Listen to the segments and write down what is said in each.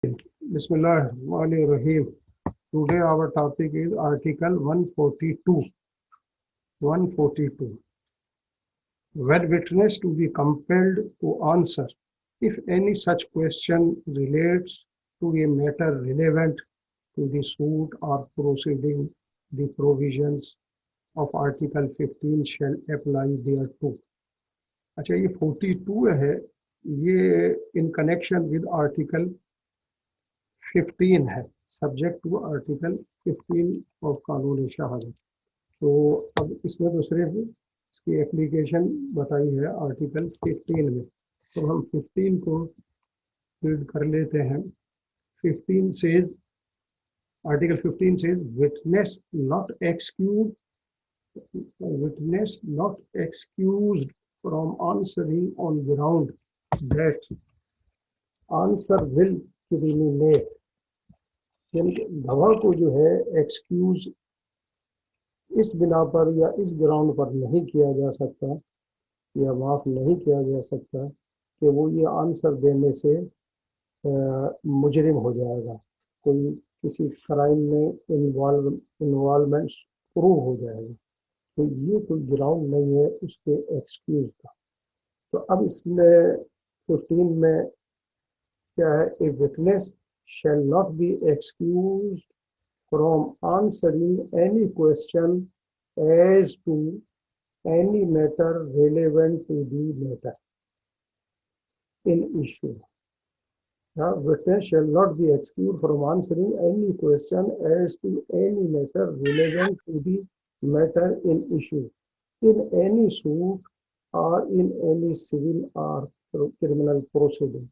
Bismillahirrahmanirrahim. Today our topic is Article 142. 142. When witness to be compelled to answer if any such question relates to a matter relevant to the suit or proceeding, the provisions of Article 15 shall apply thereto. अच्छा, ये 42 है, ये in connection with Article 15 है, subject to article 15 of कानून शहादत। तो अब इसमें दूसरे इसकी एप्लीकेशन बताई है आर्टिकल 15 में, तो हम 15 को रीड कर लेते हैं। 15 says, article 15 says witness not excused from answering on ground that answer will criminate. गवाह को जो है एक्सक्यूज इस बिना पर या इस ग्राउंड पर नहीं किया जा सकता या माफ नहीं किया जा सकता कि वो ये आंसर देने से मुजरिम हो जाएगा, कोई किसी क्राइम में इन्वॉल्वमेंट प्रूव हो जाएगा, तो ये कोई ग्राउंड नहीं है उसके एक्सक्यूज का। तो अब इसमें 15 में क्या है, a witness shall not be excused from answering any question as to any matter relevant to the matter in issue. The witness shall not be excused from answering any question as to any matter relevant to the matter in issue in any suit or in any civil or criminal proceeding.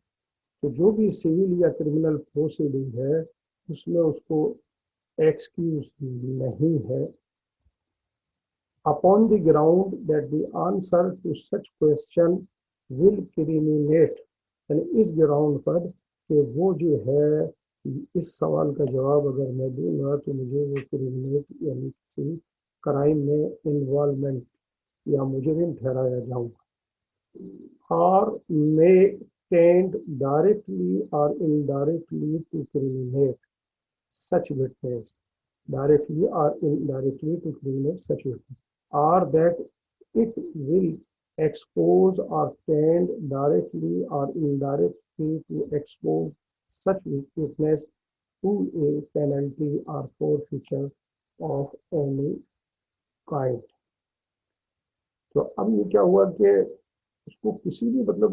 तो जो भी civil या criminal proceeding है उसमें उसको excuse नहीं है, upon the ground that the answer to such question will criminate, यानी इस ग्राउंड पर कि वो जो है इस सवाल का जवाब अगर मैं दूंगा तो मुझे वो क्रिमिनेट यानी किसी क्राइम में इन्वॉल्वमेंट या मुजरिम ठहराया जाऊंगा, और मे tend directly or indirectly to criminate such witness, directly or indirectly to criminate such witness, or that it will expose or tend directly or indirectly to expose such witness to a penalty or forfeiture of any kind. तो अब ये क्या हुआ कि उसको किसी भी मतलब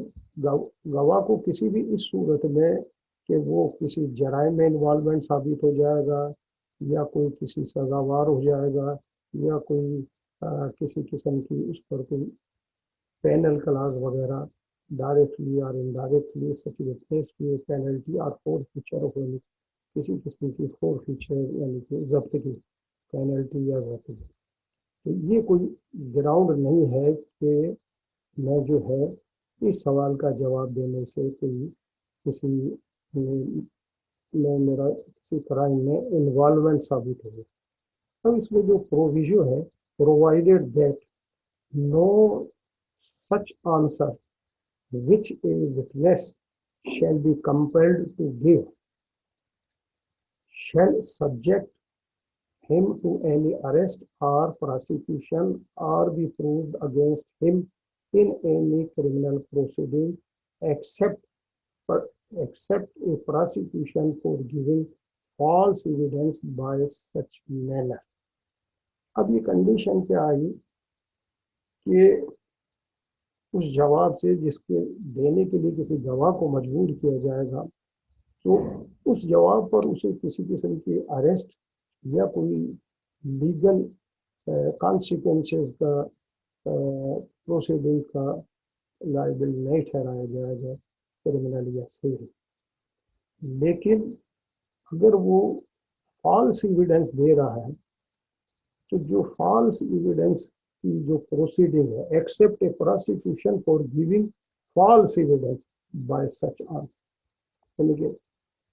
गवाह को किसी भी इस सूरत में कि वो किसी जराइम में इन्वॉल्वमेंट साबित हो जाएगा या कोई किसी सजावार हो जाएगा या कोई किसी किस्म की उस पर कोई पेनल क्लास वगैरह डायरेक्टली और इनडायरेक्टली सच विटनेस की पेनल्टी और फोरफीचर होने किसी किस्म की फोरफीचर यानी कि जब्त की पेनल्टी या जब्त की, तो ये कोई ग्राउंड नहीं है कि मैं जो है इस सवाल का जवाब देने से कोई किसी में मेरा किसी क्राइम में इन्वॉल्वमेंट साबित हो। अब इसमें जो प्रोविजन है, provided that no such answer which a witness shall be compelled to give shall subject him to any arrest or prosecution or be proved against him in any criminal proceeding except a prosecution for giving false evidence by such manner. अब ये condition क्या आई कि उस जवाब से जिसके देने के लिए किसी गवाह को मजबूर किया जाएगा, तो उस जवाब पर उसे किसी किस्म की अरेस्ट या कोई लीगल कॉन्सिक्वेंसेस का प्रोसीडिंग का लायबल नहीं ठहराया जाएगा क्रिमिनल या सिविल। लेकिन अगर वो फॉल्स एविडेंस दे रहा है तो जो फॉल्स एविडेंस की जो प्रोसीडिंग है, except a prosecution for giving false evidence by such answer, यानी कि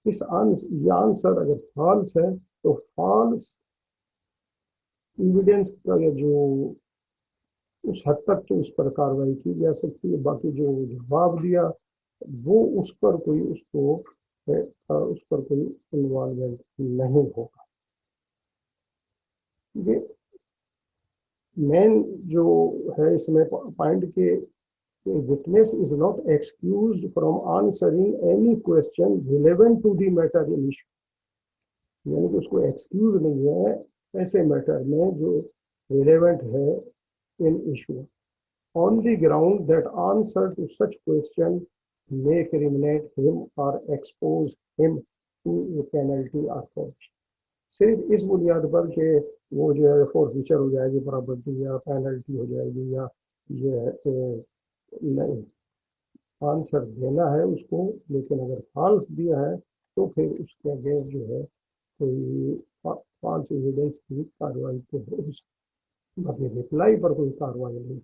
इस आंसर अगर फॉल्स है तो फॉल्स एविडेंस का जो उस हद तक तो उस पर कार्रवाई की जा सकती है, बाकी जो जवाब दिया वो उस पर कोई उसको उस पर कोई इन्वॉल्वमेंट नहीं होगा। ये मेन जो है इसमें पॉइंट के witness is not excused from answering any question relevant to the matter in issue, यानी कि उसको एक्सक्यूज नहीं है ऐसे मैटर में जो रिलेवेंट है इन issue, on the ground that answer to such question may criminate him or expose him to a penalty or punishment। सिर्फ इस बुनियाद पर कि वो जो है फोर्फीचर हो जाएगी प्रॉपर्टी या पेनल्टी हो जाएगी या ये नहीं, आंसर देना है उसको, लेकिन अगर फॉल्स दिया है तो फिर उसके अगेंस्ट जो है कोई फॉल्स एविडेंस की कार्रवाई तो हो, बाकी रिप्लाई पर कोई कार्रवाई नहीं।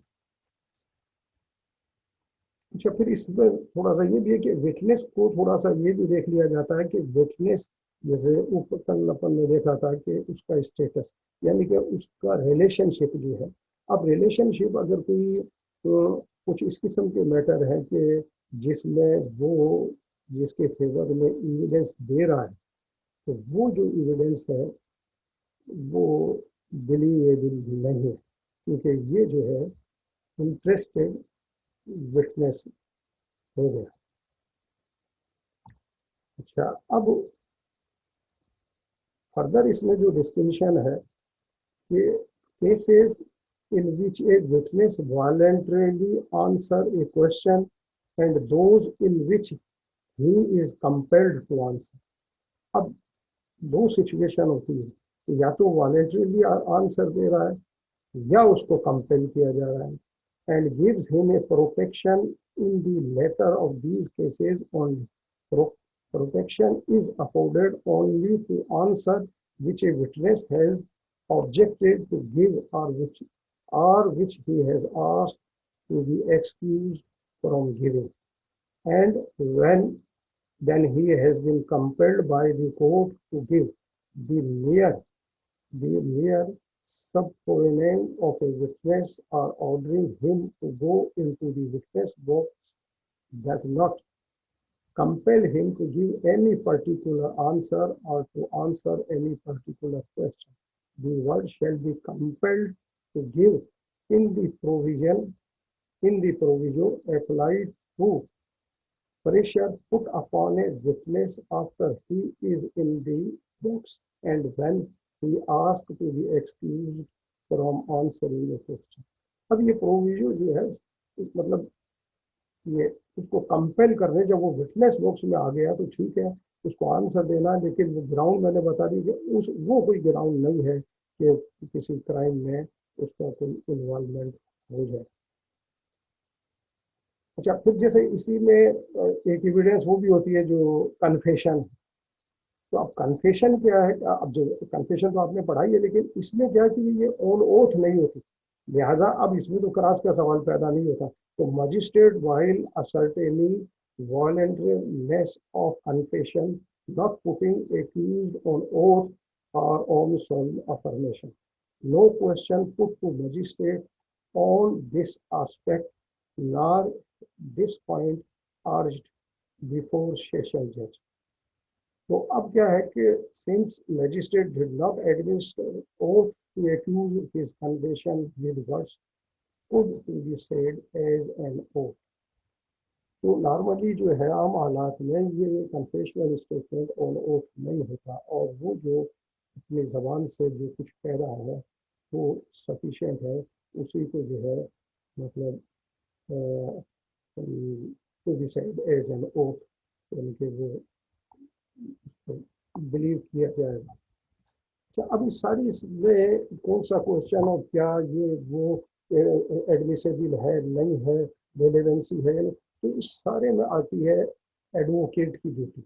अच्छा, फिर इसमें थोड़ा सा ये भी है कि विटनेस को थोड़ा सा ये भी देख लिया जाता है कि विटनेस, जैसे ऊपर कल अपन ने देखा था कि उसका स्टेटस, यानी कि उसका रिलेशनशिप जो है। अब रिलेशनशिप अगर कोई तो कुछ इस किस्म के मैटर है कि जिसमें वो जिसके फेवर में एविडेंस दे रहा है, तो वो जो एविडेंस है वो बिलीवेबल नहीं है, क्योंकि ये जो है इंटरेस्टेड विटनेस हो गया। अच्छा, अब फर्दर इसमें जो डिस्टिंक्शन है कि cases in which a witness voluntarily answer a question and those in which he is compelled to answer। अब दो सिचुएशन होती है, या तो वॉलेंटरीली आंसर दे रहा है या उसको कंपेल किया जा रहा है, and gives him a protection in the latter of these cases only। Protection is afforded only to answer which a witness has objected to give or which he has asked to be excused from giving, and then he has been compelled by the court to give। The mere subpoenaing of a witness or ordering him to go into the witness box does not compel him to give any particular answer or to answer any particular question। The word shall be compelled to give in the proviso applied to pressure put upon a witness after he is in the box and when he asked to be excused from answering a question। अब ये proviso जो है, मतलब ये उसको compel करने, जब वो विटनेस बॉक्स में आ गया तो ठीक है उसको आंसर देना, लेकिन वो ग्राउंड मैंने बता दी कि वो कोई ग्राउंड नहीं है कि किसी क्राइम में उसका कोई इन्वॉल्वमेंट हो जाए। अच्छा, फिर जैसे इसी में एक एविडेंस वो भी होती है जो कन्फेशन। तो अब कन्फेशन क्या है, अब जो कन्फेशन तो आपने पढ़ाई है, लेकिन इसमें क्या कि ये ऑन ओथ नहीं होती, लिहाजा अब इसमें तो क्रॉस का सवाल पैदा नहीं होता। तो magistrate while ascertaining voluntariness of confession not putting accused on oath or on solemn affirmation, no question put to magistrate on this aspect nor this point urged before session judge। तो अब क्या है कि since magistrate did not administer oath to accuse his confession with words could be said as an oath। तो normally जो है आम हालात में ये कन्फेशनल स्टेटमेंट ऑन ओथ नहीं होता, और वो जो अपनी जबान से जो कुछ कह रहा है वो सफिशिएंट है, उसी को जो है मतलब to be said as an oath, यानी कि वो बिलीव किया जाएगा। अच्छा, अब इस सारी इसमें कौन सा क्वेश्चन और क्या ये वो एडमिसेबल है नहीं है, रेलेवेंसी है, तो इस सारे में आती है एडवोकेट की ड्यूटी।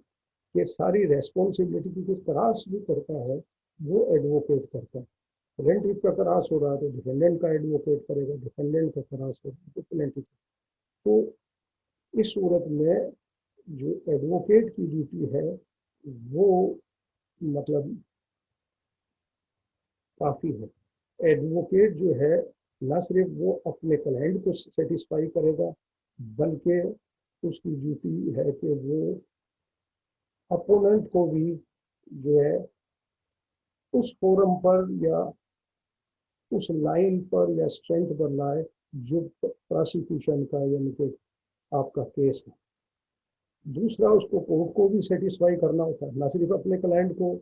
ये सारी रेस्पॉन्सिबिलिटी की क्रॉस जो करता है वो एडवोकेट करता है। प्लेंटिफ का क्रॉस हो रहा है तो डिफेंडेंट का एडवोकेट करेगा, डिफेंडेंट का क्रॉस हो रहा है तो प्लेंटिफ। तो इस सूरत में जो एडवोकेट की ड्यूटी है वो मतलब काफ़ी है। एडवोकेट जो है न सिर्फ वो अपने क्लाइंट को सेटिस्फाई करेगा, बल्कि उसकी ड्यूटी है कि वो अपोनेंट को भी जो है उस फोरम पर या उस लाइन पर या स्ट्रेंथ पर लाए जो प्रोसिक्यूशन का यानी कि आपका केस है। दूसरा, उसको कोर्ट को भी सेटिस्फाई करना होता है, ना सिर्फ अपने क्लाइंट को,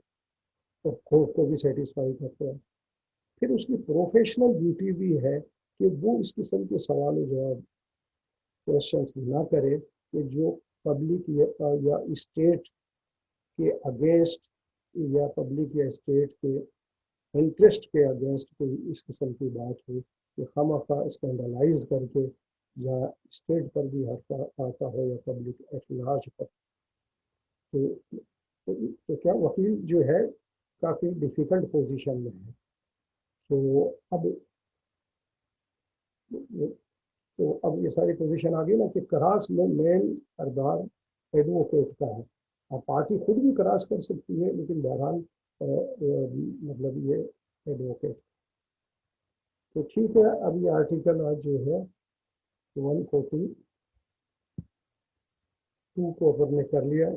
और कोर्ट को भी सेटिस्फाई करते हैं। फिर उसकी प्रोफेशनल ड्यूटी भी है कि वो इस किस्म के सवाल जवाब क्वेश्चंस ना करे कि जो पब्लिक या स्टेट के अगेंस्ट या पब्लिक या स्टेट के इंटरेस्ट के अगेंस्ट कोई इस किस्म की बात हो कि खामखा स्कैंडलाइज करके या स्टेट पर भी हर्फ आता हो या पब्लिक एट लार्ज पर। तो, तो क्या वकील जो है काफ़ी डिफ़िकल्ट पोजीशन में है। तो अब तो अब ये सारी पोजीशन आ गई ना कि करास में मेन किरदार एडवोकेट का है। अब पार्टी खुद भी करास कर सकती है, लेकिन बहरहाल मतलब ये एडवोकेट। तो ठीक है, अब ये आर्टिकल आज जो है 142 को अपन ने कर लिया।